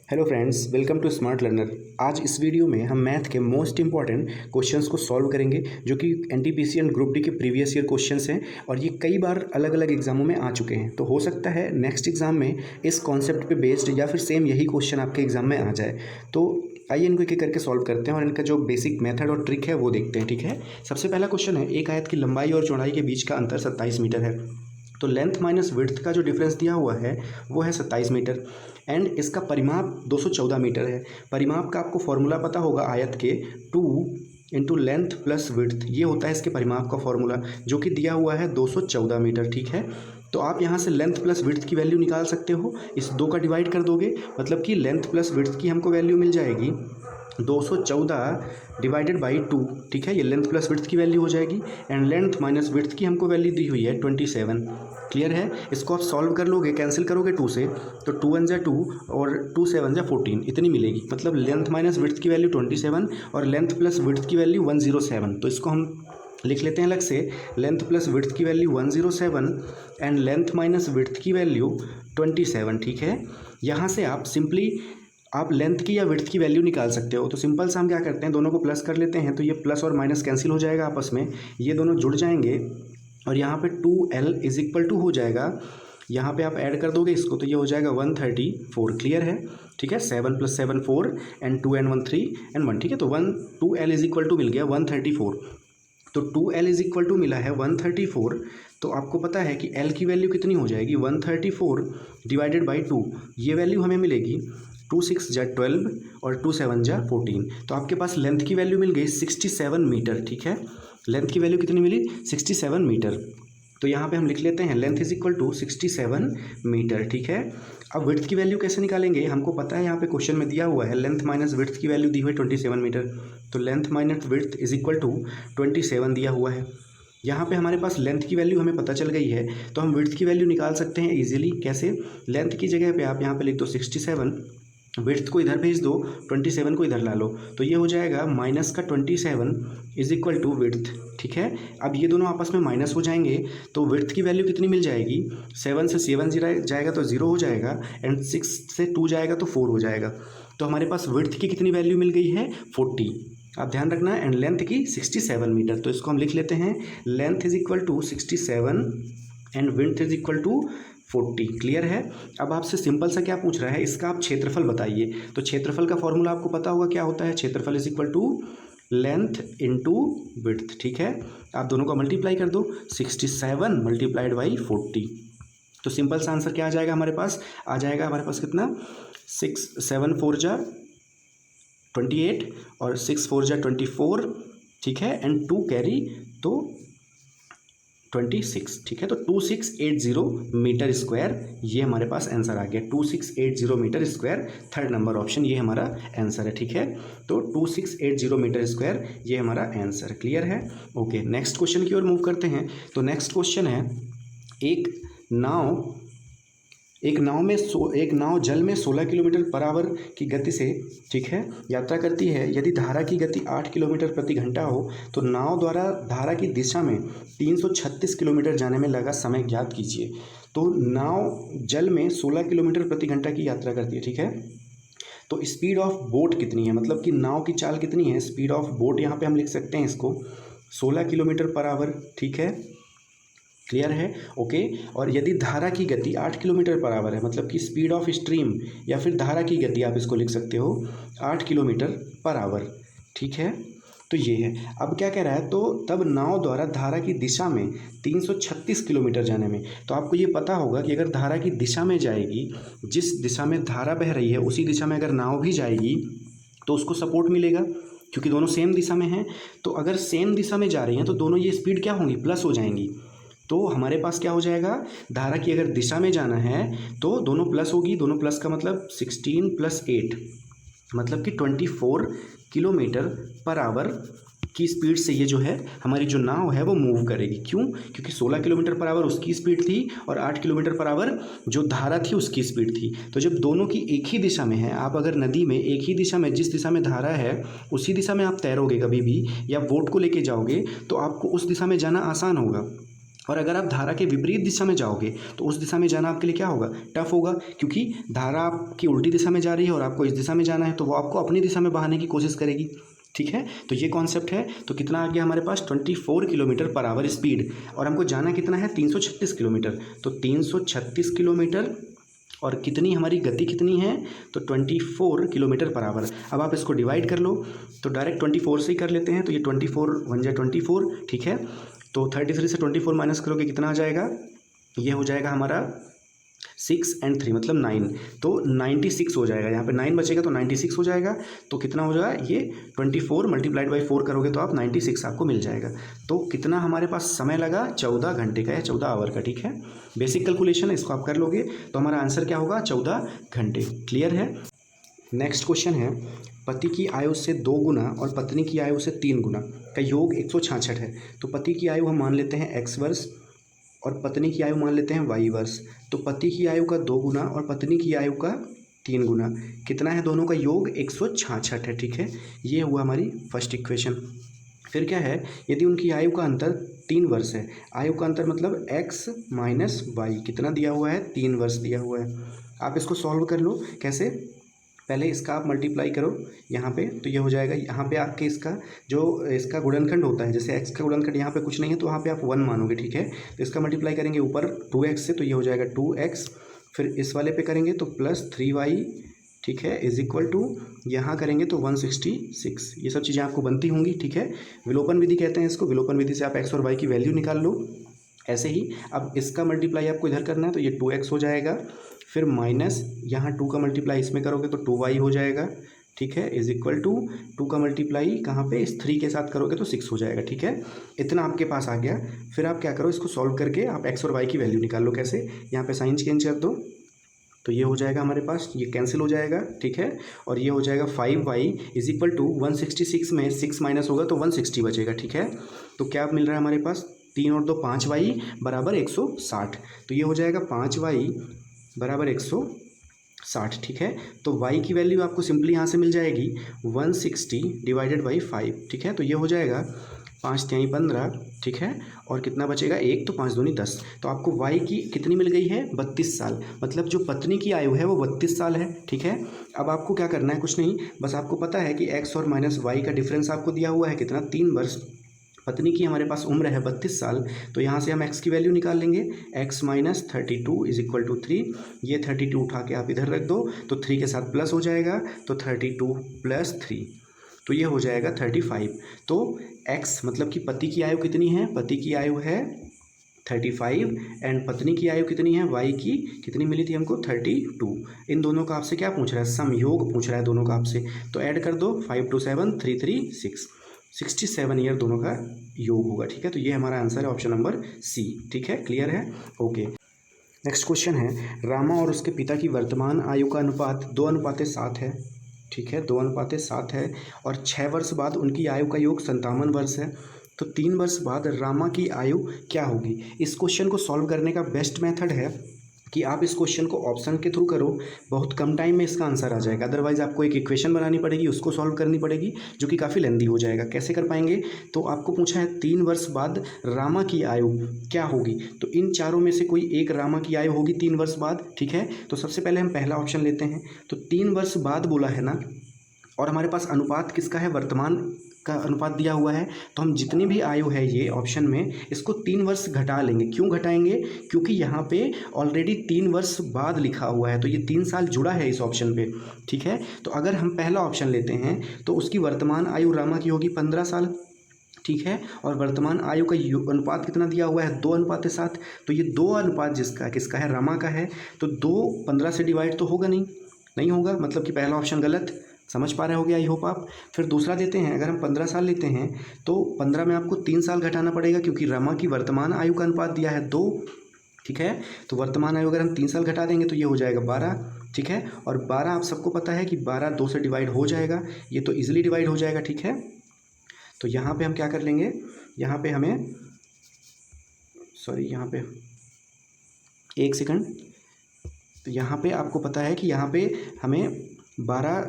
Hello friends, welcome to smart learner. आज इस video में हम मैथ के मोस्ट इंपॉर्टेंट क्वेश्चंस को सॉल्व करेंगे, जो कि एनटीपीसी एंड ग्रुप डी के प्रीवियस ईयर क्वेश्चंस हैं और ये कई बार अलग अलग एग्जामों में आ चुके हैं। तो हो सकता है नेक्स्ट एग्जाम में इस कॉन्सेप्ट पे बेस्ड या फिर सेम यही क्वेश्चन आपके एग्जाम में आ जाए। तो आइए इनको एक एक करके सॉल्व करते हैं और इनका जो बेसिक मेथड और ट्रिक है वो देखते हैं। ठीक है, सबसे पहला क्वेश्चन है, एक आयत की लंबाई और चौड़ाई के बीच का अंतर 27 मीटर है। तो लेंथ माइनस विड्थ का जो डिफरेंस दिया हुआ है वो है 27 मीटर एंड इसका परिमाप 214 मीटर है। परिमाप का आपको फॉर्मूला पता होगा, आयत के 2 इंटू लेंथ प्लस विड्थ, ये होता है इसके परिमाप का फॉर्मूला, जो कि दिया हुआ है 214 मीटर। ठीक है, तो आप यहाँ से लेंथ प्लस विड्थ की वैल्यू निकाल सकते हो। इस दो का डिवाइड कर दोगे, मतलब कि लेंथ प्लस विड्थ की हमको वैल्यू मिल जाएगी 214 डिवाइडेड बाई 2। ठीक है, ये लेंथ प्लस विड्थ की वैल्यू हो जाएगी एंड लेंथ माइनस विड्थ की हमको वैल्यू दी हुई है 27। क्लियर है, इसको आप सॉल्व कर लोगे, कैंसिल करोगे 2 से, तो 2 1 जा 2 और 2 7 जा 14 इतनी मिलेगी। मतलब लेंथ माइनस विड्थ की वैल्यू 27 और लेंथ प्लस विड्थ की वैल्यू 107। तो इसको हम लिख लेते हैं अलग से, लेंथ प्लस विड्थ की value 107 and length minus width की वैल्यू 27। ठीक है, यहाँ से आप सिंपली आप लेंथ की या विड्थ की वैल्यू निकाल सकते हो। तो सिंपल सा हम क्या करते हैं, दोनों को प्लस कर लेते हैं, तो ये प्लस और माइनस कैंसिल हो जाएगा आपस में, ये दोनों जुड़ जाएंगे और यहाँ पे 2l इज इक्वल टू हो जाएगा, यहाँ पे आप ऐड कर दोगे इसको तो ये हो जाएगा 134। क्लियर है, ठीक है, 7 + 7 4 एंड 2 and 1 3 and 1। ठीक है, तो 2l इज इक्वल टू मिल गया 134। तो 2l इज इक्वल टू मिला है 134। तो आपको पता है कि l की वैल्यू कितनी हो जाएगी, 134 डिवाइडेड बाई 2, ये वैल्यू हमें मिलेगी 2 6 जा 12 और 2 7 जा 14। तो आपके पास लेंथ की वैल्यू मिल गई 67 मीटर। ठीक है, लेंथ की वैल्यू कितनी मिली, 67 मीटर। तो यहाँ पे हम लिख लेते हैं length is equal to 67 metre. ठीक है, अब विड्थ की वैल्यू कैसे निकालेंगे, हमको पता है यहाँ पे क्वेश्चन में दिया हुआ है लेंथ माइनस विड्थ की वैल्यू दी हुई है 27 मीटर। तो length minus width is equal to 27 दिया हुआ है। यहाँ पे हमारे पास लेंथ की वैल्यू हमें पता चल गई है, तो हम विड्थ की वैल्यू निकाल सकते हैं इजीली। कैसे, लेंथ की जगह पे आप यहाँ पे लिख दो 67, विड्थ को इधर भेज दो, 27 को इधर ला लो, तो ये हो जाएगा माइनस का 27 इज इक्वल टू विड्थ। ठीक है, अब ये दोनों आपस में माइनस हो जाएंगे, तो विड्थ की वैल्यू कितनी मिल जाएगी, 7 से 7 जाएगा तो 0 हो जाएगा एंड 6 से 2 जाएगा तो 4 हो जाएगा। तो हमारे पास विड्थ की कितनी वैल्यू मिल गई है, 40। आप ध्यान रखना, एंड लेंथ की 67 मीटर। तो इसको हम लिख लेते हैं, length is equal to 67 and width is equal to 40। Clear है, अब आपसे सिंपल सा क्या पूछ रहा है, इसका आप क्षेत्रफल बताइए। तो क्षेत्रफल का फॉर्मूला आपको पता होगा क्या होता है, क्षेत्रफल is equal to length into width. ठीक है, आप दोनों का मल्टीप्लाई कर दो, 67 मल्टीप्लाइड बाई 40। तो सिंपल सा आंसर क्या आ जाएगा हमारे पास, आ जाएगा हमारे पास कितना, 6 7 4 जा 28 और 6 4 जा 24। ठीक है, एंड 2 कैरी तो 26। ठीक है, तो 2680 मीटर स्क्वायर, ये हमारे पास आंसर आ गया, 2680 metre square, third number option ये हमारा आंसर है। ठीक है, तो 2680 मीटर स्क्वायर ये हमारा आंसर। क्लियर है, ओके, नेक्स्ट क्वेश्चन की ओर मूव करते हैं। तो नेक्स्ट क्वेश्चन है, एक नाव जल में 16 किलोमीटर पर आवर की गति से, ठीक है, यात्रा करती है। यदि धारा की गति 8 किलोमीटर प्रति घंटा हो तो नाव द्वारा धारा की दिशा में 336 किलोमीटर जाने में लगा समय ज्ञात कीजिए। तो नाव जल में 16 किलोमीटर प्रति घंटा की यात्रा करती है। ठीक है, तो स्पीड ऑफ बोट कितनी है, मतलब कि नाव की चाल कितनी है, स्पीड ऑफ बोट यहाँ पे हम लिख सकते हैं इसको 16 किलोमीटर पर आवर। ठीक है, क्लियर है, ओके। और यदि धारा की गति 8 किलोमीटर पर आवर है, मतलब कि स्पीड ऑफ स्ट्रीम या फिर धारा की गति आप इसको लिख सकते हो 8 किलोमीटर पर आवर। ठीक है, तो ये है। अब क्या कह रहा है, तो तब नाव द्वारा धारा की दिशा में 336 किलोमीटर जाने में, तो आपको ये पता होगा कि अगर धारा की दिशा में जाएगी, जिस दिशा में धारा बह रही है उसी दिशा में अगर नाव भी जाएगी तो उसको सपोर्ट मिलेगा, क्योंकि दोनों सेम दिशा में हैं। तो अगर सेम दिशा में जा रही हैं तो दोनों ये स्पीड क्या होंगी, प्लस हो जाएंगी। तो हमारे पास क्या हो जाएगा, धारा की अगर दिशा में जाना है तो दोनों प्लस होगी, दोनों प्लस का मतलब 16 + 8 मतलब कि 24 किलोमीटर पर आवर की स्पीड से ये जो है हमारी जो नाव है वो मूव करेगी। क्यों, क्योंकि 16 किलोमीटर पर आवर उसकी स्पीड थी और 8 किलोमीटर पर आवर जो धारा थी उसकी स्पीड थी। तो जब दोनों की एक ही दिशा में है, आप अगर नदी में एक ही दिशा में, जिस दिशा में धारा है उसी दिशा में आप तैरोगे कभी भी, या बोट को लेके जाओगे तो आपको उस दिशा में जाना आसान होगा। और अगर आप धारा के विपरीत दिशा में जाओगे तो उस दिशा में जाना आपके लिए क्या होगा, टफ होगा, क्योंकि धारा आपकी उल्टी दिशा में जा रही है और आपको इस दिशा में जाना है, तो वो आपको अपनी दिशा में बहाने की कोशिश करेगी। ठीक है, तो ये कॉन्सेप्ट है। तो कितना आ गया हमारे पास 24 किलोमीटर पर आवर स्पीड, और हमको जाना कितना है 336 किलोमीटर। तो 336 किलोमीटर और कितनी हमारी गति कितनी है, तो 24 किलोमीटर पर आवर। अब आप इसको डिवाइड कर लो, तो डायरेक्ट 24 से ही कर लेते हैं। तो ये 24 1 जा 24, ठीक है। तो 33 से 24 माइनस करोगे कितना आ जाएगा, ये हो जाएगा हमारा 6 और 3 मतलब 9, तो 96 हो जाएगा। यहाँ पे 9 बचेगा तो 96 हो जाएगा। तो कितना हो जाएगा, ये 24 मल्टीप्लाइड बाई 4 करोगे तो आप 96 आपको मिल जाएगा। तो कितना हमारे पास समय लगा, 14 घंटे का या 14 आवर का। ठीक है, बेसिक कैलकुलेशन है, इसको आप कर लोगे तो हमारा आंसर क्या होगा, 14 घंटे। क्लियर है। नेक्स्ट क्वेश्चन है, पति की आयु से 2 गुना और पत्नी की आयु से 3 गुना का योग 166 है। तो पति की आयु हम मान लेते हैं x वर्ष और पत्नी की आयु मान लेते हैं y वर्ष। तो पति की आयु का 2 गुना और पत्नी की आयु का 3 गुना कितना है, दोनों का योग 166 है। ठीक है, ये हुआ हमारी फर्स्ट इक्वेशन। फिर क्या है, यदि उनकी आयु का अंतर 3 वर्ष है, आयु का अंतर मतलब x माइनस वाई, कितना दिया हुआ है, 3 वर्ष दिया हुआ है। आप इसको सॉल्व कर लो। कैसे, पहले इसका आप मल्टीप्लाई करो यहाँ पे, तो ये हो जाएगा। यहाँ पे आपके इसका जो इसका गुणनखंड होता है, जैसे x का गुणनखंड यहाँ पे कुछ नहीं है तो वहाँ पे आप 1 मानोगे। ठीक है, तो इसका मल्टीप्लाई करेंगे ऊपर 2x से, तो ये हो जाएगा 2x। फिर इस वाले पे करेंगे तो प्लस 3y, ठीक है, इज इक्वल टू यहाँ करेंगे तो 166। ये सब चीज़ें आपको बनती होंगी। ठीक है, विलोपन विधि कहते हैं इसको। विलोपन विधि से आप x और y की वैल्यू निकाल लो। ऐसे ही अब इसका मल्टीप्लाई आपको इधर करना है, तो ये 2x हो जाएगा। फिर माइनस यहाँ 2 का मल्टीप्लाई इसमें करोगे तो 2y हो जाएगा। ठीक है, इज इक्वल टू 2 का मल्टीप्लाई कहाँ पे, इस 3 के साथ करोगे तो 6 हो जाएगा। ठीक है, इतना आपके पास आ गया। फिर आप क्या करो, इसको सॉल्व करके आप x और y की वैल्यू निकाल लो। कैसे, यहाँ पे साइन चेंज कर दो, तो ये हो जाएगा हमारे पास, ये कैंसिल हो जाएगा। ठीक है, और ये हो जाएगा 5y इज इक्वल टू 166 में 6 माइनस होगा तो 160 बचेगा। ठीक है, तो क्या मिल रहा है हमारे पास, 3 और 2 5y बराबर 160। तो ये हो जाएगा 5y बराबर 160। ठीक है, तो y की वैल्यू आपको सिंपली यहाँ से मिल जाएगी 160 डिवाइडेड बाई 5। ठीक है, तो ये हो जाएगा 5 तिहाई 15। ठीक है, और कितना बचेगा, 1 तो 5 दूनी 10। तो आपको y की कितनी मिल गई है, 32 साल। मतलब जो पत्नी की आयु है वो 32 साल है। ठीक है, अब आपको क्या करना है, कुछ नहीं, बस आपको पता है कि x और माइनस y का डिफरेंस आपको दिया हुआ है कितना, 3 वर्ष। पत्नी की हमारे पास उम्र है 32 साल, तो यहाँ से हम x की वैल्यू निकाल लेंगे। x minus 32 is equal to 3। ये 32 उठा के आप इधर रख दो, तो 3 के साथ प्लस हो जाएगा, तो 32 प्लस 3, तो ये हो जाएगा 35। तो x मतलब कि पति की आयु कितनी है, पति की आयु है 35 एंड पत्नी की आयु कितनी है, y की कितनी मिली थी हमको, 32। इन दोनों का आपसे क्या पूछ रहा है, समयोग पूछ रहा है दोनों का आपसे। तो ऐड कर दो, 5 2 7 3 3 6, 67 ईयर दोनों का योग होगा। ठीक है, तो ये हमारा आंसर है ऑप्शन नंबर सी। ठीक है, क्लियर है, ओके। नेक्स्ट क्वेश्चन है, रामा और उसके पिता की वर्तमान आयु का अनुपात 2:7 है। ठीक है, 2:7 है, और 6 वर्ष बाद उनकी आयु का योग 57 वर्ष है। तो 3 वर्ष बाद रामा की आयु क्या होगी। इस क्वेश्चन को सॉल्व करने का बेस्ट मेथड है कि आप इस क्वेश्चन को ऑप्शन के थ्रू करो, बहुत कम टाइम में इसका आंसर आ जाएगा। अदरवाइज आपको एक इक्वेशन बनानी पड़ेगी, उसको सॉल्व करनी पड़ेगी, जो कि काफ़ी लेंदी हो जाएगा। कैसे कर पाएंगे, तो आपको पूछा है 3 वर्ष बाद रामा की आयु क्या होगी, तो इन चारों में से कोई एक रामा की आयु होगी 3 वर्ष बाद। ठीक है, तो सबसे पहले हम पहला ऑप्शन लेते हैं। तो 3 वर्ष बाद बोला है ना, और हमारे पास अनुपात किसका है, वर्तमान का अनुपात दिया हुआ है, तो हम जितनी भी आयु है ये ऑप्शन में, इसको 3 वर्ष घटा लेंगे। क्यों घटाएंगे, क्योंकि यहाँ पे ऑलरेडी 3 वर्ष बाद लिखा हुआ है, तो ये 3 साल जुड़ा है इस ऑप्शन पे। ठीक है, तो अगर हम पहला ऑप्शन लेते हैं तो उसकी वर्तमान आयु रामा की होगी 15 साल। ठीक है, और वर्तमान आयु का अनुपात कितना दिया हुआ है, 2:7। तो ये 2 अनुपात जिसका किसका है, रामा का है, तो 2 15 से डिवाइड तो होगा नहीं होगा, मतलब कि पहला ऑप्शन गलत। समझ पा रहे होगे, आई होप आप। फिर दूसरा देते हैं, अगर हम 15 साल लेते हैं तो 15 में आपको 3 साल घटाना पड़ेगा, क्योंकि रमा की वर्तमान आयु का अनुपात दिया है 2। ठीक है, तो वर्तमान आयु अगर हम 3 साल घटा देंगे तो ये हो जाएगा 12। ठीक है, और 12 आप सबको पता है कि 12 2 से डिवाइड हो जाएगा, ये तो ईजिली डिवाइड हो जाएगा। ठीक है, तो यहाँ पे हम क्या कर लेंगे, यहाँ पे हमें यहाँ पे एक सेकंड, तो यहाँ पे आपको पता है कि यहाँ पे हमें 12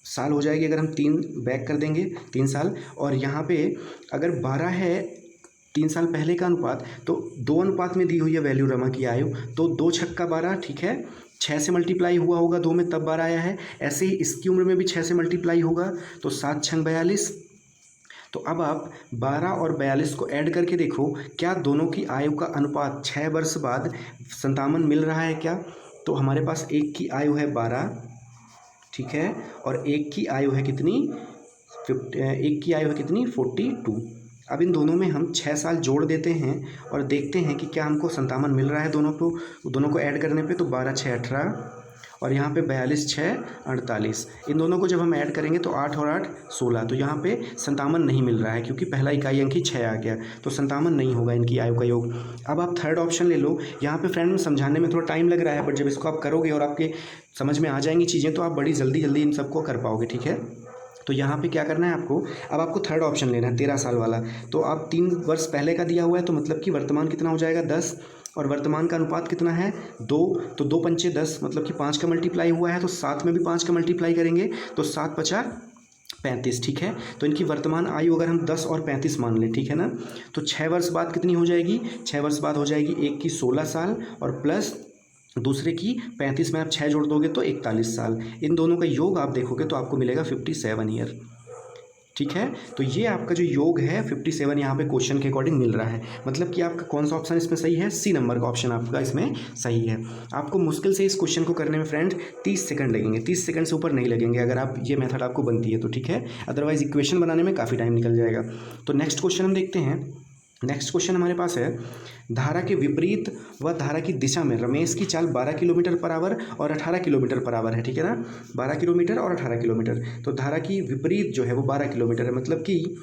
साल हो जाएगी अगर हम 3 बैक कर देंगे 3 साल, और यहाँ पे अगर 12 है 3 साल पहले का अनुपात, तो 2 अनुपात में दी हुई है वैल्यू रमा की आयु, तो 2 छक्का 12, ठीक है, 6 से मल्टीप्लाई हुआ होगा 2 में, तब 12 आया है। ऐसे ही इसकी उम्र में भी 6 से मल्टीप्लाई होगा, तो 7 छंग 42। तो अब आप 12 और 42 को ऐड करके देखो क्या दोनों की आयु का अनुपात 6 वर्ष बाद 57 मिल रहा है क्या। तो हमारे पास एक की आयु है 12, ठीक है, और एक की आयु है कितनी, एक की आयु है कितनी, 42। अब इन दोनों में हम 6 साल जोड़ देते हैं और देखते हैं कि क्या हमको 57 मिल रहा है दोनों को ऐड करने पे। तो 12 6 18 और यहाँ पे 42 6 48। इन दोनों को जब हम ऐड करेंगे तो 8 और 8 16। तो यहाँ पे 57 नहीं मिल रहा है क्योंकि पहला इकाई अंक ही 6 आ गया, तो 57 नहीं होगा इनकी आयु का योग। अब आप थर्ड ऑप्शन ले लो। यहाँ पे फ्रेंड समझाने में थोड़ा टाइम लग रहा है, बट जब इसको आप करोगे और आपके समझ में आ जाएंगी चीज़ें तो आप बड़ी जल्दी इन सबको कर पाओगे, ठीक है। तो यहाँ पे क्या करना है आपको, अब आपको थर्ड ऑप्शन लेना है 13 साल वाला। तो आप 3 वर्ष पहले का दिया हुआ है, तो मतलब कि वर्तमान कितना हो जाएगा 10, और वर्तमान का अनुपात कितना है 2, तो 2 पंचे 10, मतलब कि 5 का मल्टीप्लाई हुआ है, तो 7 में भी 5 का मल्टीप्लाई करेंगे तो 7 पचा 35, ठीक है। तो इनकी वर्तमान आयु अगर हम 10 और 35 मान लें, ठीक है ना, तो 6 वर्ष बाद कितनी हो जाएगी, 6 वर्ष बाद हो जाएगी एक की 16 साल और प्लस दूसरे की 35 में आप 6 जोड़ दोगे तो 41 साल। इन दोनों का योग आप देखोगे तो आपको मिलेगा 57 ईयर, ठीक है। तो ये आपका जो योग है 57 यहाँ पे क्वेश्चन के अकॉर्डिंग मिल रहा है। मतलब कि आपका कौन सा ऑप्शन इसमें सही है, सी नंबर का ऑप्शन आपका इसमें सही है। आपको मुश्किल से इस क्वेश्चन को करने में फ्रेंड 30 सेकंड लगेंगे, 30 सेकंड से ऊपर नहीं लगेंगे अगर आप ये मेथड आपको बनती है तो, ठीक है। अदरवाइज इक्वेशन बनाने में काफ़ी टाइम निकल जाएगा। तो नेक्स्ट क्वेश्चन हम देखते हैं। नेक्स्ट क्वेश्चन हमारे पास है, धारा के विपरीत व धारा की दिशा में रमेश की चाल 12 किलोमीटर पर आवर और 18 किलोमीटर पर आवर है, ठीक है ना, 12 किलोमीटर और 18 किलोमीटर। तो धारा की विपरीत जो है वो 12 किलोमीटर है, मतलब कि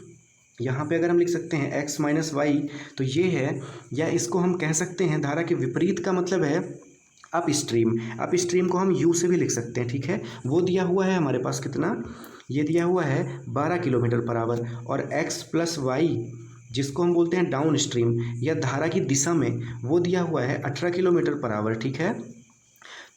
यहाँ पे अगर हम लिख सकते हैं x माइनस वाई, तो ये है, या इसको हम कह सकते हैं धारा के विपरीत का मतलब है अप स्ट्रीम। अप स्ट्रीम को हम u से भी लिख सकते हैं, ठीक है। वो दिया हुआ है हमारे पास कितना, ये दिया हुआ है 12 किलोमीटर पर आवर, और x प्लस वाई जिसको हम बोलते हैं डाउन स्ट्रीम या धारा की दिशा में, वो दिया हुआ है 18 किलोमीटर पर आवर, ठीक है।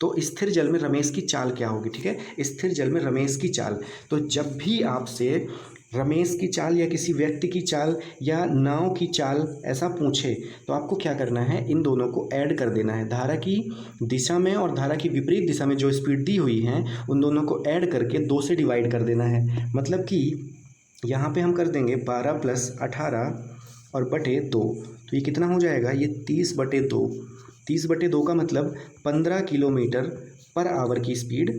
तो स्थिर जल में रमेश की चाल क्या होगी, ठीक है, स्थिर जल में रमेश की चाल। तो जब भी आपसे रमेश की चाल या किसी व्यक्ति की चाल या नाव की चाल ऐसा पूछे तो आपको क्या करना है, इन दोनों को ऐड कर देना है। धारा की दिशा में और धारा की विपरीत दिशा में जो स्पीड दी हुई है उन दोनों को ऐड करके 2 से डिवाइड कर देना है। मतलब कि यहाँ पे हम कर देंगे 12 + 18 और बटे 2, तो ये कितना हो जाएगा, ये 30/2। 30/2 का मतलब 15 किलोमीटर पर आवर की स्पीड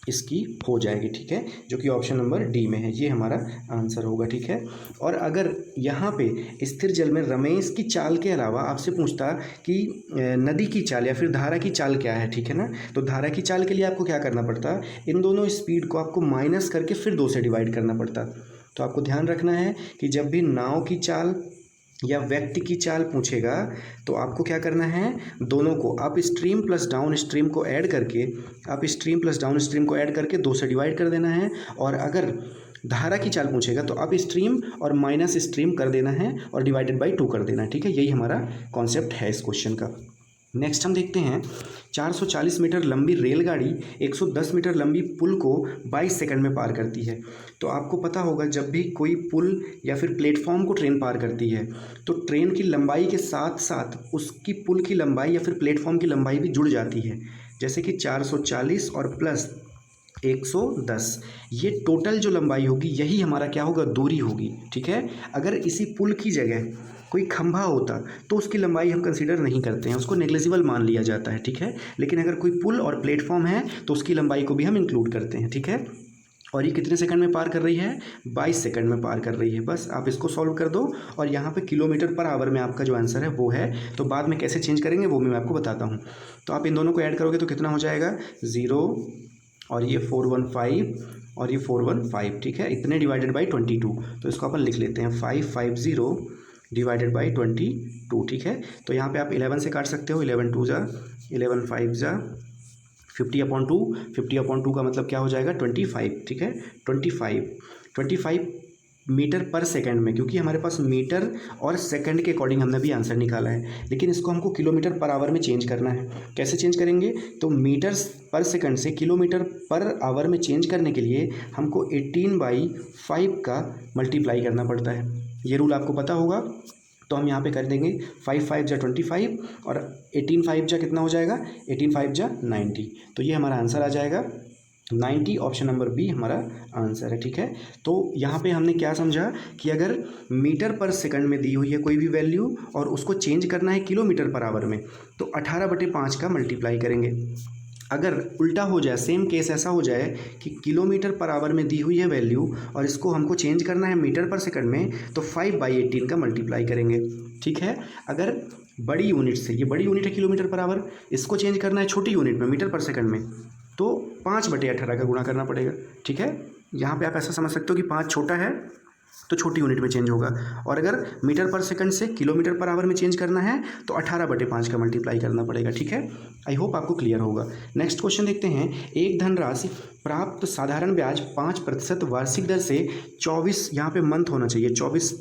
इसकी हो जाएगी, ठीक है, जो कि ऑप्शन नंबर डी में है, ये हमारा आंसर होगा, ठीक है। और अगर यहाँ पे स्थिर जल में रमेश की चाल के अलावा आपसे पूछता कि नदी की चाल या फिर धारा की चाल क्या है, ठीक है ना, तो धारा की चाल के लिए आपको क्या करना पड़ता, इन दोनों स्पीड को आपको माइनस करके फिर 2 से डिवाइड करना पड़ता। तो आपको ध्यान रखना है कि जब भी नाव की चाल या व्यक्ति की चाल पूछेगा तो आपको क्या करना है, दोनों को up stream plus down stream को ऐड करके, up stream plus down stream को ऐड करके 2 से डिवाइड कर देना है। और अगर धारा की चाल पूछेगा तो अप स्ट्रीम और माइनस स्ट्रीम कर देना है और डिवाइडेड बाई 2 कर देना है, ठीक है। यही हमारा कॉन्सेप्ट है इस क्वेश्चन का। नेक्स्ट हम देखते हैं, 440 मीटर लंबी रेलगाड़ी 110 मीटर लंबी पुल को 22 सेकंड में पार करती है। तो आपको पता होगा जब भी कोई पुल या फिर प्लेटफॉर्म को ट्रेन पार करती है तो ट्रेन की लंबाई के साथ साथ उसकी पुल की लंबाई या फिर प्लेटफॉर्म की लंबाई भी जुड़ जाती है। जैसे कि 440 और प्लस 110, ये टोटल जो लंबाई होगी यही हमारा क्या होगा, दूरी होगी, ठीक है। अगर इसी पुल की जगह कोई खंभा होता तो उसकी लंबाई हम कंसीडर नहीं करते हैं, उसको नेग्लिजिबल मान लिया जाता है, ठीक है। लेकिन अगर कोई पुल और प्लेटफॉर्म है तो उसकी लंबाई को भी हम इंक्लूड करते हैं, ठीक है। और ये कितने सेकंड में पार कर रही है, 22 सेकंड में पार कर रही है। बस आप इसको सॉल्व कर दो और यहाँ पे किलोमीटर पर आवर में आपका जो आंसर है वो है। तो बाद में कैसे चेंज करेंगे वो मैं आपको बताता हूँ। तो आप इन दोनों को ऐड करोगे तो कितना हो जाएगा, 0 और ये 415 और ये 415, ठीक है। इतने डिवाइडेड बाई 22, तो इसको अपन लिख लेते हैं 550 डिवाइडेड बाई 22, ठीक है। तो यहाँ पे आप 11 से काट सकते हो, 11 2 जा 11 5 जा 50/2, 50/2 का मतलब क्या हो जाएगा 25, ठीक है। 25 मीटर पर सेकंड में, क्योंकि हमारे पास मीटर और सेकंड के अकॉर्डिंग हमने भी आंसर निकाला है, लेकिन इसको हमको किलोमीटर पर आवर में चेंज करना है। कैसे चेंज करेंगे, तो मीटर पर सेकंड से किलोमीटर पर आवर में चेंज करने के लिए हमको 18/5 का मल्टीप्लाई करना पड़ता है। ये रूल आपको पता होगा। तो हम यहाँ पे कर देंगे 5 5 जा 25 और 18 5 जा कितना हो जाएगा, 18 5 जा 90। तो ये हमारा आंसर आ जाएगा 90। ऑप्शन नंबर बी हमारा आंसर है। ठीक है, तो यहाँ पे हमने क्या समझा कि अगर मीटर पर सेकंड में दी हुई है कोई भी वैल्यू और उसको चेंज करना है किलोमीटर पर आवर में, तो 18/5 का मल्टीप्लाई करेंगे। अगर उल्टा हो जाए, सेम केस ऐसा हो जाए कि किलोमीटर पर आवर में दी हुई है वैल्यू और इसको हमको चेंज करना है मीटर पर सेकंड में, तो 5/18 का मल्टीप्लाई करेंगे। ठीक है, अगर बड़ी यूनिट से, ये बड़ी यूनिट है किलोमीटर पर आवर, इसको चेंज करना है छोटी यूनिट में मीटर पर सेकंड में, तो 5/18 का गुणा करना पड़ेगा। ठीक है, यहाँ पे आप ऐसा समझ सकते हो कि 5 छोटा है तो छोटी यूनिट में चेंज होगा, और अगर मीटर पर सेकंड से किलोमीटर पर आवर में चेंज करना है तो 18/5 का मल्टीप्लाई करना पड़ेगा। ठीक है, आई होप आपको क्लियर होगा। नेक्स्ट क्वेश्चन देखते हैं। एक धनराशि प्राप्त साधारण ब्याज 5% वार्षिक दर से 24, यहाँ पे मंथ होना चाहिए, 24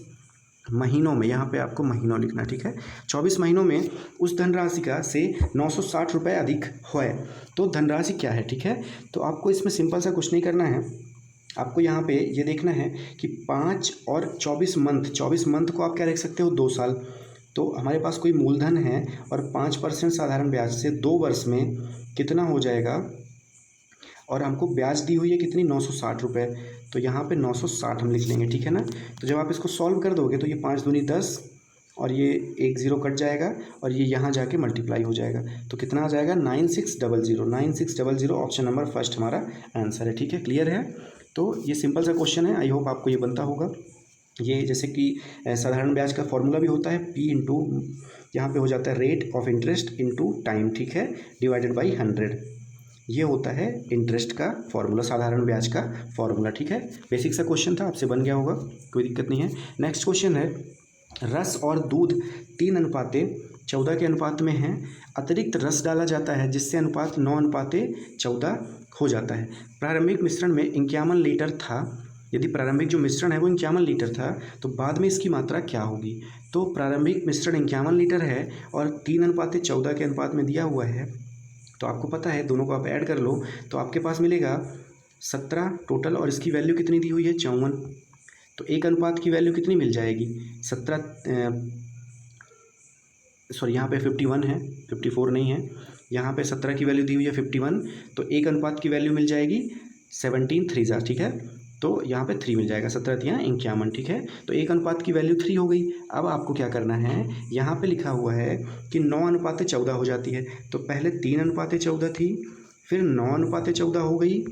महीनों में, यहाँ पे आपको महीनों लिखना। ठीक है, 24 महीनों में उस धनराशि का से 960 रुपये अधिक है, तो धनराशि क्या है। ठीक है, तो आपको इसमें सिंपल सा कुछ नहीं करना है, आपको यहाँ पे ये देखना है कि 5 और 24 मंथ, 24 मंथ को आप क्या लिख सकते हो, 2 साल। तो हमारे पास कोई मूलधन है और 5% साधारण ब्याज से 2 वर्ष में कितना हो जाएगा, और हमको ब्याज दी हुई है कितनी, 960 रुपये। तो यहाँ पे 960 हम लिख लेंगे। ठीक है ना, तो जब आप इसको सॉल्व कर दोगे तो ये 5 दूनी 10 और ये 1 0 कट जाएगा और ये यहाँ जाके मल्टीप्लाई हो जाएगा, तो कितना आ जाएगा, 9600। 9600 ऑप्शन नंबर फर्स्ट हमारा आंसर है। ठीक है, क्लियर है। तो ये सिंपल सा क्वेश्चन है, आई होप आपको ये बनता होगा। ये जैसे कि साधारण ब्याज का फॉर्मूला भी होता है P इंटू, यहाँ पे हो जाता है rate of interest into time. ठीक है, डिवाइडेड बाई 100, ये होता है इंटरेस्ट का फॉर्मूला, साधारण ब्याज का फॉर्मूला। ठीक है, बेसिक सा क्वेश्चन था, आपसे बन गया होगा, कोई दिक्कत नहीं है। नेक्स्ट क्वेश्चन है, रस और दूध 3:14 के अनुपात में है, अतिरिक्त रस डाला जाता है जिससे अनुपात 9:14 हो जाता है। प्रारंभिक मिश्रण में 51 लीटर था, यदि प्रारंभिक जो मिश्रण है वो 51 लीटर था तो बाद में इसकी मात्रा क्या होगी। तो प्रारंभिक मिश्रण 51 लीटर है और 3:14 के अनुपात में दिया हुआ है, तो आपको पता है दोनों को आप ऐड कर लो तो आपके पास मिलेगा 17 टोटल, और इसकी वैल्यू कितनी दी हुई है, 54। तो एक अनुपात की वैल्यू कितनी मिल जाएगी, 17, सॉरी यहाँ पे 51 है, 54 नहीं है, यहाँ पे 17 की वैल्यू दी हुई है 51, तो एक अनुपात की वैल्यू मिल जाएगी 17 3 जा। ठीक है, तो यहाँ पे 3 मिल जाएगा, 17 3 51। ठीक है, तो एक अनुपात की वैल्यू 3 हो गई। अब आपको क्या करना है, यहाँ पे लिखा हुआ है कि 9:14 हो जाती है, तो पहले 3:14 थी, फिर 9:14 हो गई,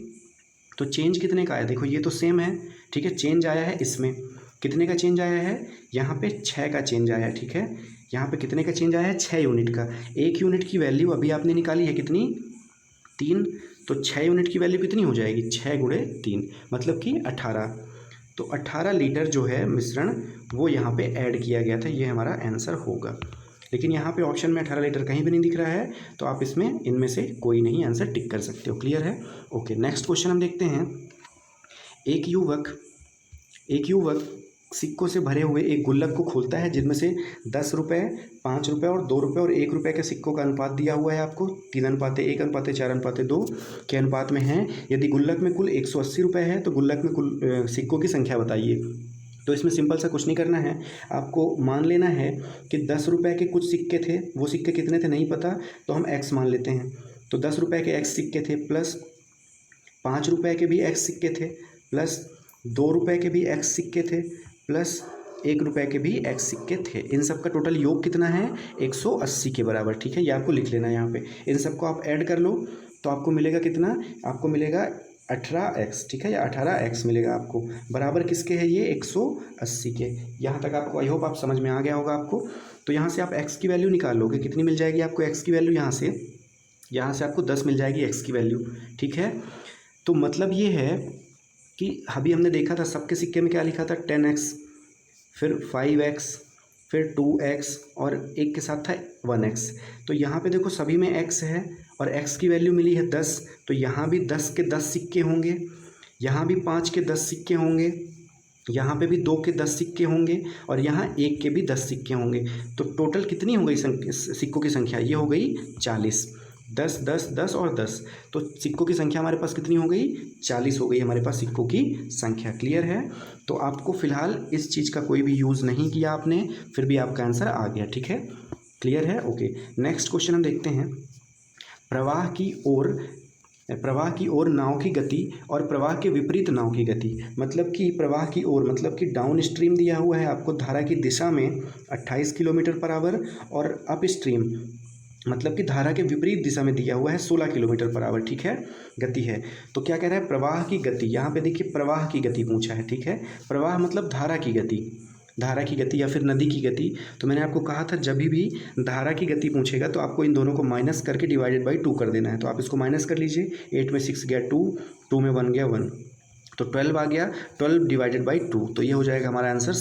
तो चेंज कितने का आया, देखो ये तो सेम है। ठीक है, चेंज आया है इसमें, कितने का चेंज आया है, यहाँ पे 6 का चेंज आया है। ठीक है, यहाँ पे कितने का चेंज आया है, 6 यूनिट का। 1 यूनिट की वैल्यू अभी आपने निकाली है कितनी, 3, तो 6 यूनिट की वैल्यू कितनी हो जाएगी, 6 × 3 मतलब कि 18। तो 18 लीटर जो है मिश्रण वो यहाँ पे ऐड किया गया था, ये हमारा आंसर होगा। लेकिन यहाँ पे ऑप्शन में 18 लीटर कहीं भी नहीं दिख रहा है, तो आप इसमें इनमें से कोई नहीं आंसर टिक कर सकते हो। क्लियर है, ओके। नेक्स्ट क्वेश्चन हम देखते हैं। एक युवक सिक्कों से भरे हुए एक गुल्लक को खोलता है जिनमें से 10 रुपये, 5 रुपये और 2 रुपये और 1 रुपये के सिक्कों का अनुपात दिया हुआ है आपको, 3:1, 4:2 के अनुपात में है। यदि गुल्लक में कुल 180 रुपये है तो गुल्लक में कुल सिक्कों की संख्या बताइए। तो इसमें सिंपल सा कुछ नहीं करना है, आपको मान लेना है कि 10 रुपये के कुछ सिक्के थे, वो सिक्के कितने थे नहीं पता, तो हम x मान लेते हैं। तो 10 रुपये के x सिक्के थे, प्लस 5 रुपये के भी x सिक्के थे, प्लस 2 रुपये के भी x सिक्के थे, प्लस 1 रुपये के भी x सिक्के थे। इन सब का टोटल योग कितना है, 180 के बराबर। ठीक है, ये आपको लिख लेना है यहाँ पे। इन सबको आप ऐड कर लो तो आपको मिलेगा कितना, आपको मिलेगा 18x। ठीक है, या 18x मिलेगा आपको, बराबर किसके है ये, 180 के। यहाँ तक आपको आई होप आप समझ में आ गया होगा आपको। तो यहाँ से आप x की वैल्यू निकाल लोगे, कितनी मिल जाएगी आपको x की वैल्यू, यहाँ से आपको 10 मिल जाएगी x की वैल्यू। ठीक है, तो मतलब ये है कि अभी हमने देखा था सबके सिक्के में क्या लिखा था, 10x, फिर 5x, फिर 2x और एक के साथ था 1x। तो यहाँ पे देखो सभी में x है और x की वैल्यू मिली है 10, तो यहाँ भी 10 के 10 सिक्के होंगे, यहाँ भी 5 के 10 सिक्के होंगे, यहाँ पे भी 2 के 10 सिक्के होंगे और यहाँ 1 के भी 10 सिक्के होंगे। तो टोटल कितनी हो गई सिक्कों की संख्या, ये हो गई 40। 10 10 10 और 10, तो सिक्कों की संख्या हमारे पास कितनी हो गई? 40 हो गई हमारे पास सिक्कों की संख्या। क्लियर है? तो आपको फिलहाल इस चीज़ का कोई भी यूज़ नहीं किया आपने, फिर भी आपका आंसर आ गया। ठीक है, क्लियर है? ओके, नेक्स्ट क्वेश्चन हम देखते हैं। प्रवाह की ओर नाव की गति और प्रवाह के विपरीत नाव की गति, मतलब कि प्रवाह की ओर मतलब कि डाउन स्ट्रीम दिया हुआ है आपको धारा की दिशा में 28 किलोमीटर पर आवर, और अप स्ट्रीम मतलब कि धारा के विपरीत दिशा में दिया हुआ है 16 किलोमीटर पर आवर। ठीक है, गति है। तो क्या कह रहा है? प्रवाह की गति। यहाँ पे देखिए प्रवाह की गति पूछा है। ठीक है, प्रवाह मतलब धारा की गति, धारा की गति या फिर नदी की गति। तो मैंने आपको कहा था जब भी धारा की गति पूछेगा तो आपको इन दोनों को माइनस करके डिवाइडेड बाई 2 कर देना है। तो आप इसको माइनस कर लीजिए, 8 में 6 गया 2, 2 में 1 गया 1, तो 12 आ गया, 12 डिवाइडेड बाई 2, तो ये हो जाएगा हमारा आंसर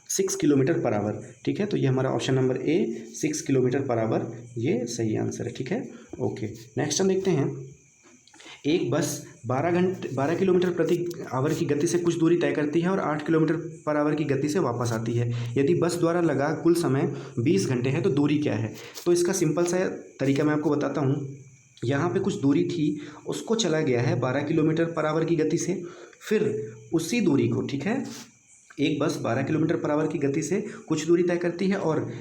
6 किलोमीटर पर आवर। ठीक है, तो ये हमारा option number A 6 kilometre per hour ये सही आंसर है। ठीक है, ओके, नेक्स्ट हम देखते हैं। एक बस 12 किलोमीटर प्रति आवर की गति से कुछ दूरी तय करती है और 8 किलोमीटर पर आवर की गति से वापस आती है। यदि बस द्वारा लगा कुल समय 20 घंटे है तो दूरी क्या है? तो इसका सिंपल सा तरीका मैं आपको बताता हूँ। यहाँ पे कुछ दूरी थी, उसको चला गया है 12 किलोमीटर पर आवर की गति से, फिर उसी दूरी को, ठीक है, एक बस 12 किलोमीटर पर आवर की गति से कुछ दूरी तय करती है और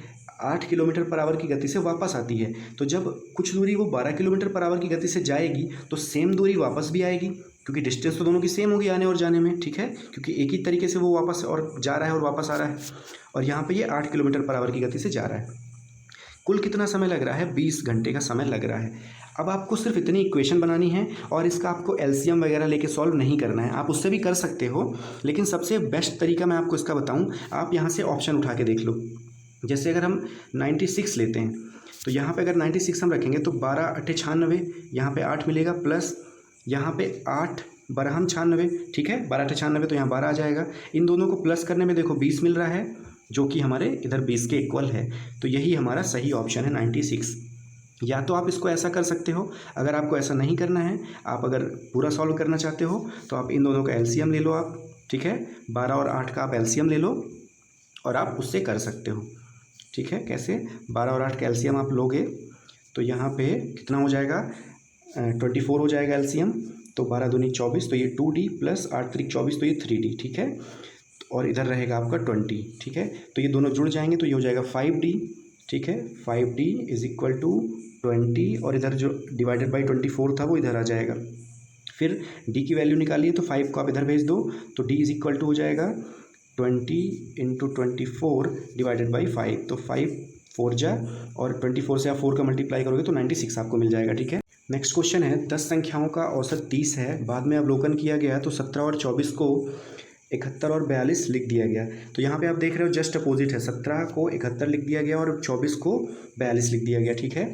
8 किलोमीटर पर आवर की गति से वापस आती है। तो जब कुछ दूरी वो 12 किलोमीटर पर आवर की गति से जाएगी तो सेम दूरी वापस भी आएगी, क्योंकि डिस्टेंस तो दोनों की सेम होगी आने और जाने में। ठीक है, क्योंकि एक ही तरीके से वो वापस और जा रहा है और वापस आ रहा है, और यहाँ पे ये 8 किलोमीटर पर आवर की गति से जा रहा है। कुल कितना समय लग रहा है? 20 घंटे का समय लग रहा है। अब आपको सिर्फ इतनी इक्वेशन बनानी है और इसका आपको एलसीएम वगैरह लेके सॉल्व नहीं करना है। आप उससे भी कर सकते हो, लेकिन सबसे बेस्ट तरीका मैं आपको इसका बताऊं, आप यहाँ से ऑप्शन उठा के देख लो। जैसे अगर हम 96 लेते हैं तो यहाँ पे अगर 96 हम रखेंगे तो 12 8 96, यहाँ पे 8 मिलेगा, प्लस यहाँ पे 8 12 96। ठीक है, 12 8 96, तो यहाँ 12 आ जाएगा। इन दोनों को प्लस करने में देखो 20 मिल रहा है, जो कि हमारे इधर 20 के इक्वल है। तो यही हमारा सही ऑप्शन है 96। या तो आप इसको ऐसा कर सकते हो, अगर आपको ऐसा नहीं करना है, आप अगर पूरा सॉल्व करना चाहते हो तो आप इन दोनों का एलसीएम ले लो आप। ठीक है, 12 और 8 का आप एलसीएम ले लो और आप उससे कर सकते हो। ठीक है, कैसे? 12 और 8 का एलसीएम आप लोगे तो यहाँ पे कितना हो जाएगा? 24 हो जाएगा एलसीएम। तो 12 दूनी 24, तो ये 2D प्लस 8 3 24, तो ये 3D। ठीक है, और इधर रहेगा आपका 20। ठीक है, तो ये दोनों जुड़ जाएंगे तो ये हो जाएगा 5D। ठीक है, 5D इज इक्वल टू 20, और इधर जो डिवाइडेड बाई 24 था वो इधर आ जाएगा। फिर D की वैल्यू निकालिए तो 5 को आप इधर भेज दो, तो D इज इक्वल टू हो जाएगा 20 इंटू 24 डिवाइडेड बाई 5, तो 5 4 जा, और 24 से आप 4 का मल्टीप्लाई करोगे तो 96 आपको मिल जाएगा। ठीक है, नेक्स्ट क्वेश्चन है, 10 संख्याओं का औसत 30 है, बाद में अवलोकन किया गया तो 17 और 24 को 71 और 42 लिख दिया गया। तो यहाँ पे आप देख रहे हो जस्ट अपोजिट है, 17 को 71 लिख दिया गया और 24 को 42 लिख दिया गया। ठीक है,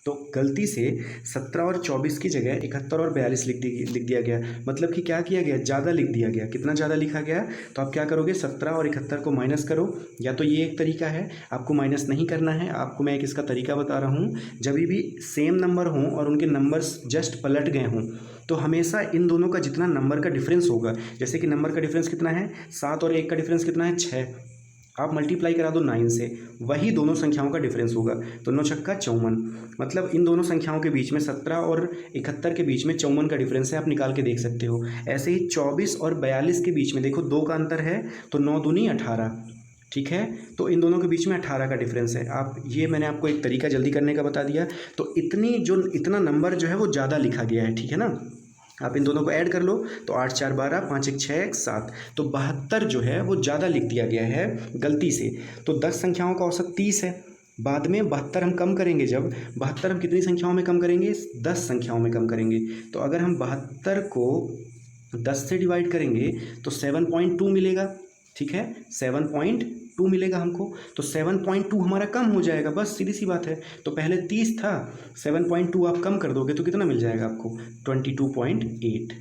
तो गलती से 17 और 24 की जगह 71 और 42 लिख दिया गया। मतलब कि क्या किया गया? ज़्यादा लिख दिया गया। कितना ज़्यादा लिखा गया? तो आप क्या करोगे? 17 और 71 को माइनस करो, या तो ये एक तरीका है, आपको माइनस नहीं करना है। आपको मैं एक इसका तरीका बता रहा हूँ, जब भी सेम नंबर हों और उनके नंबर्स जस्ट पलट गए हों तो हमेशा इन दोनों का जितना नंबर का डिफरेंस होगा, जैसे कि नंबर का डिफरेंस कितना है? 7 और 1 का डिफरेंस कितना है? 6, आप मल्टीप्लाई करा दो 9 से, वही दोनों संख्याओं का डिफरेंस होगा। तो 9 छक्का 54, मतलब इन दोनों संख्याओं के बीच में 17 और 71 के बीच में 54 का डिफरेंस है, आप निकाल के देख सकते हो। ऐसे ही 24 और 42 के बीच में देखो 2 का अंतर है, तो 9 दूनी 18। ठीक है, तो इन दोनों के बीच में 18 का डिफरेंस है। आप ये मैंने आपको एक तरीका जल्दी करने का बता दिया। तो इतना नंबर जो है वो ज़्यादा लिखा गया है। ठीक है ना, आप इन दोनों को ऐड कर लो तो 8 4 12, 5 1 6 1 7, तो 72 जो है वो ज़्यादा लिख दिया गया है गलती से। तो 10 संख्याओं का औसत 30 है, बाद में 72 हम कम करेंगे। जब 72 हम कितनी संख्याओं में कम करेंगे? 10 संख्याओं में कम करेंगे। तो अगर हम 72 को 10 से डिवाइड करेंगे तो 7.2 मिलेगा। ठीक है, 7.2 मिलेगा हमको, तो 7.2 हमारा कम हो जाएगा, बस सीधी सी बात है। तो पहले 30 था, 7.2 आप कम कर दोगे तो कितना मिल जाएगा आपको? 22.8।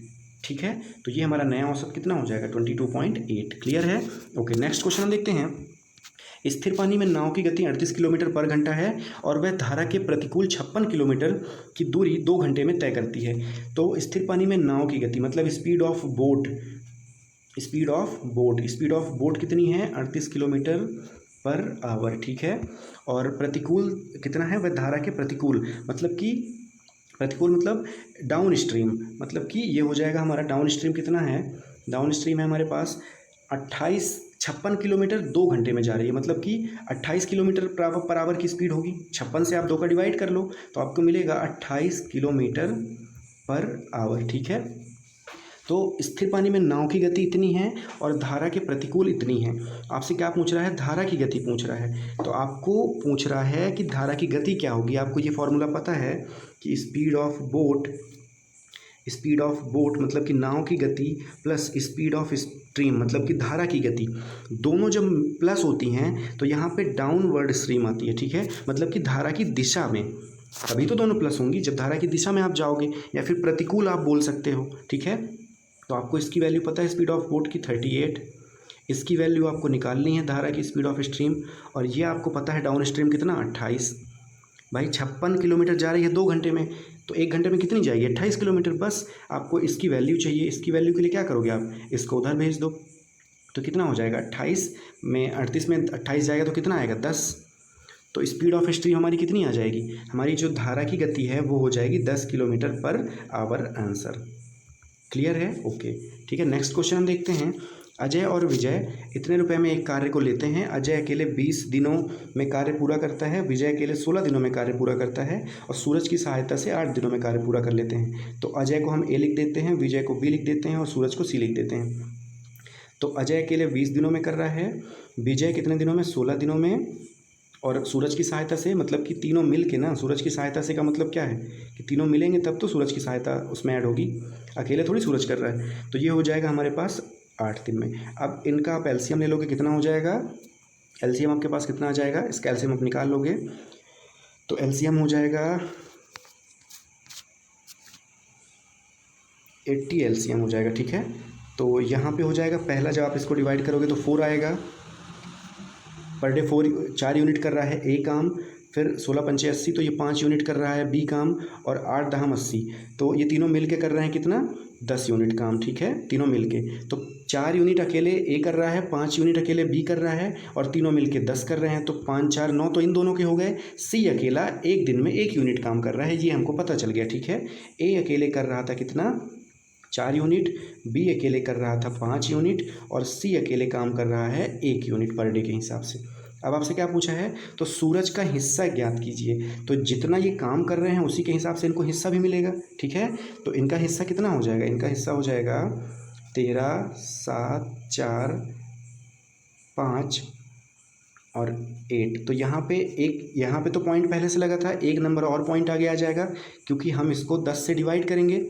ठीक है, तो ये हमारा नया औसत कितना हो जाएगा? 22.8। क्लियर है? ओके, नेक्स्ट क्वेश्चन हम देखते हैं। स्थिर पानी में नाव की गति 38 किलोमीटर पर घंटा है और वह धारा के प्रतिकूल 56 किलोमीटर की दूरी 2 घंटे में तय करती है। तो स्थिर पानी में नाव की गति मतलब स्पीड ऑफ बोट कितनी है? 38 किलोमीटर पर आवर, ठीक है। और प्रतिकूल कितना है, वह धारा के प्रतिकूल, मतलब कि प्रतिकूल मतलब डाउन स्ट्रीम, मतलब कि ये हो जाएगा हमारा डाउन स्ट्रीम कितना है, डाउन स्ट्रीम है हमारे पास 56 किलोमीटर 2 घंटे में जा रही है, मतलब कि 28 किलोमीटर पर आवर की स्पीड होगी। 56 से आप 2 का डिवाइड कर लो तो आपको मिलेगा 28 किलोमीटर पर आवर, ठीक है। तो स्थिर पानी में नाव की गति इतनी है और धारा के प्रतिकूल इतनी है। आपसे क्या पूछ रहा है, धारा की गति पूछ रहा है। तो आपको पूछ रहा है कि धारा की गति क्या होगी। आपको ये फॉर्मूला पता है कि स्पीड ऑफ बोट मतलब कि नाव की गति प्लस स्पीड ऑफ स्ट्रीम मतलब कि धारा की गति, दोनों जब प्लस होती हैं तो यहाँ पे डाउनवर्ड स्ट्रीम आती है, ठीक है। मतलब कि धारा की दिशा में, तभी तो दोनों प्लस होंगी जब धारा की दिशा में आप जाओगे, या फिर प्रतिकूल आप बोल सकते हो, ठीक है। तो आपको इसकी वैल्यू पता है स्पीड ऑफ बोट की 38, इसकी वैल्यू आपको निकालनी है धारा की स्पीड ऑफ स्ट्रीम, और ये आपको पता है डाउन स्ट्रीम कितना 28। भाई 56 किलोमीटर जा रही है 2 घंटे में, तो 1 घंटे में कितनी जाएगी 28 किलोमीटर। बस आपको इसकी वैल्यू चाहिए, इसकी वैल्यू के लिए क्या करोगे आप, इसको उधर भेज दो तो कितना हो जाएगा 28 में 38 में 28 जाएगा तो कितना आएगा 10। तो स्पीड ऑफ स्ट्रीम हमारी कितनी आ जाएगी, हमारी जो धारा की गति है वो हो जाएगी 10 kilometre per hour answer. Clear है, ओके, ठीक है। नेक्स्ट क्वेश्चन हम देखते हैं। अजय और विजय इतने रुपए में एक कार्य को लेते हैं। अजय अकेले 20 दिनों में कार्य पूरा करता है, विजय अकेले 16 दिनों में कार्य पूरा करता है और सूरज की सहायता से 8 दिनों में कार्य पूरा कर लेते हैं। तो अजय को हम ए लिख देते हैं, विजय को बी लिख देते हैं और सूरज को सी लिख देते हैं। तो अजय अकेले 20 दिनों में कर रहा है, विजय कितने दिनों में 16 दिनों में, और सूरज की सहायता से मतलब कि तीनों मिल के ना, सूरज की सहायता से का मतलब क्या है कि तीनों मिलेंगे तब तो सूरज की सहायता उसमें ऐड होगी, अकेले थोड़ी सूरज कर रहा है। तो ये हो जाएगा हमारे पास 8 दिन में। अब इनका आप एलसीएम ले लोगे, कितना हो जाएगा, एलसीएम आपके पास कितना आ जाएगा, इसका एलसीएम आप निकाल लोगे तो एलसीएम हो जाएगा 80 एलसीएम हो जाएगा, ठीक है। तो यहाँ पे हो जाएगा पहला, जब आप इसको डिवाइड करोगे तो 4 आएगा, पर डे 4 यूनिट कर रहा है ए काम, फिर 16 पंचे 80 तो ये 5 यूनिट कर रहा है बी काम, और 8 दहम 80 तो ये तीनों मिल के कर रहे हैं कितना 10 यूनिट काम, ठीक है, तीनों मिल के। तो 4 यूनिट अकेले ए कर रहा है, 5 यूनिट अकेले बी कर रहा है और तीनों मिल के 10 कर रहे हैं, तो 5 4 9 तो इन दोनों के हो गए। सी अकेला एक दिन में 1 यूनिट काम कर रहा है, ये हमको पता चल गया, ठीक है। ए अकेले कर रहा था कितना 4 यूनिट, बी अकेले कर रहा था 5 यूनिट और सी अकेले काम कर रहा है 1 यूनिट पर डे के हिसाब से। अब आपसे क्या पूछा है, तो सूरज का हिस्सा ज्ञात कीजिए। तो जितना ये काम कर रहे हैं उसी के हिसाब से इनको हिस्सा भी मिलेगा, ठीक है। तो इनका हिस्सा कितना हो जाएगा, इनका हिस्सा हो जाएगा 13 7 4 5 और 8। तो यहाँ पे तो पॉइंट पहले से लगा था, 1 नंबर और पॉइंट आगे आ जाएगा क्योंकि हम इसको 10 से डिवाइड करेंगे,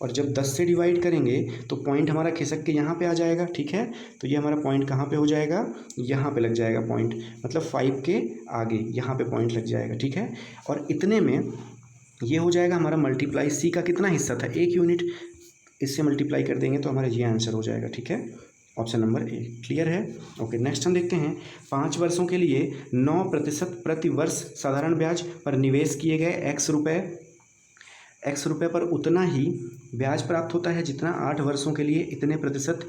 और जब 10 से डिवाइड करेंगे तो पॉइंट हमारा खिसक के यहाँ पे आ जाएगा, ठीक है। तो ये हमारा पॉइंट कहाँ पे हो जाएगा, यहाँ पे लग जाएगा पॉइंट, मतलब 5 के आगे यहाँ पे पॉइंट लग जाएगा, ठीक है। और इतने में ये हो जाएगा हमारा मल्टीप्लाई, सी का कितना हिस्सा था 1 यूनिट, इससे मल्टीप्लाई कर देंगे तो हमारा ये आंसर हो जाएगा, ठीक है, ऑप्शन नंबर ए। क्लियर है, ओके। नेक्स्ट हम देखते हैं 5 वर्षों के लिए 9% प्रति वर्ष साधारण ब्याज पर निवेश किए गए x रुपये पर उतना ही ब्याज प्राप्त होता है जितना 8 वर्षों के लिए इतने प्रतिशत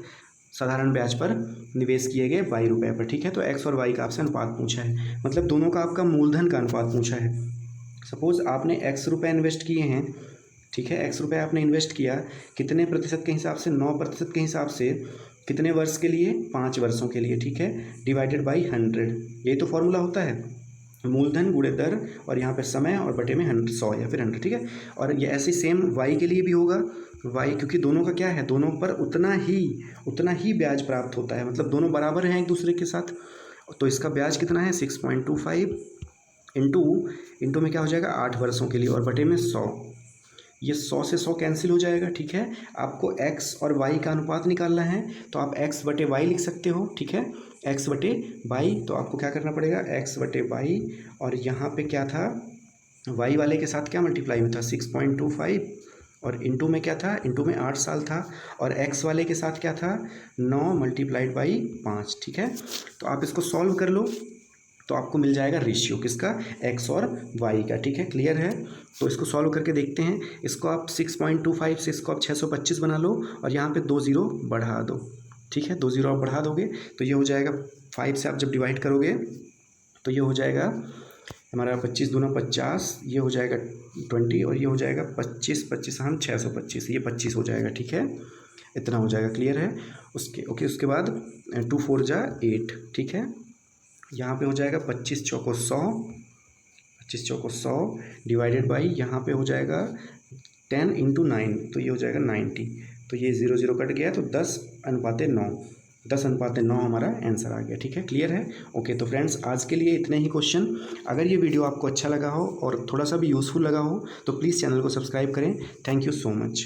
साधारण ब्याज पर निवेश किए गए y रुपये पर, ठीक है। तो x और y का आपसे अनुपात पूछा है, मतलब दोनों का आपका मूलधन का अनुपात पूछा है। सपोज आपने x रुपये इन्वेस्ट किए हैं, ठीक है, x रुपये आपने इन्वेस्ट किया कितने प्रतिशत के हिसाब से, 9% के हिसाब से, कितने वर्ष के लिए 5 वर्षों के लिए, ठीक है, डिवाइडेड बाई 100। यही तो फॉर्मूला होता है, मूलधन गुणे दर और यहाँ पे समय और बटे में 100 या फिर 100, ठीक है। और ये ऐसे सेम y के लिए भी होगा, y क्योंकि दोनों का क्या है, दोनों पर उतना ही ब्याज प्राप्त होता है, मतलब दोनों बराबर हैं एक दूसरे के साथ। तो इसका ब्याज कितना है 6.25 इंटू में क्या हो जाएगा 8 वर्षों के लिए और बटे में 100। ये 100 से 100 कैंसिल हो जाएगा, ठीक है। आपको x और y का अनुपात निकालना है तो आप x बटे y लिख सकते हो, ठीक है, x बटे y। तो आपको क्या करना पड़ेगा x बटे y, और यहाँ पे क्या था y वाले के साथ क्या मल्टीप्लाई में था 6.25 और इंटू में क्या था, इंटू में 8 साल था, और x वाले के साथ क्या था 9 मल्टीप्लाइड बाई 5, ठीक है। तो आप इसको सॉल्व कर लो तो आपको मिल जाएगा रेशियो किसका, x और y का, ठीक है। क्लियर है, तो इसको सॉल्व करके देखते हैं। इसको आप 6.25 से इसको आप 625 बना लो और यहाँ पे 2 0 बढ़ा दो, ठीक है, 2 ज़ीरो आप बढ़ा दोगे तो ये हो जाएगा 5 से आप जब डिवाइड करोगे तो ये हो जाएगा हमारा 25 दूना 50, ये हो जाएगा 20 और ये हो जाएगा 25 हम 625, ये 25 हो जाएगा। ठीक है, इतना हो जाएगा। क्लियर है? उसके बाद 2 4 जा 8। ठीक है, यहाँ पे हो जाएगा 25 चौको 100, 25 चौको 100 डिवाइडेड बाई यहाँ पे हो जाएगा 10 इंटू 9, तो ये हो जाएगा 90। तो ये 0 0 कट गया तो 10:9, 10:9 हमारा आंसर आ गया। ठीक है, क्लियर है? ओके, तो फ्रेंड्स आज के लिए इतने ही क्वेश्चन। अगर ये वीडियो आपको अच्छा लगा हो और थोड़ा सा भी यूज़फुल लगा हो तो प्लीज़ चैनल को सब्सक्राइब करें। Thank you so much.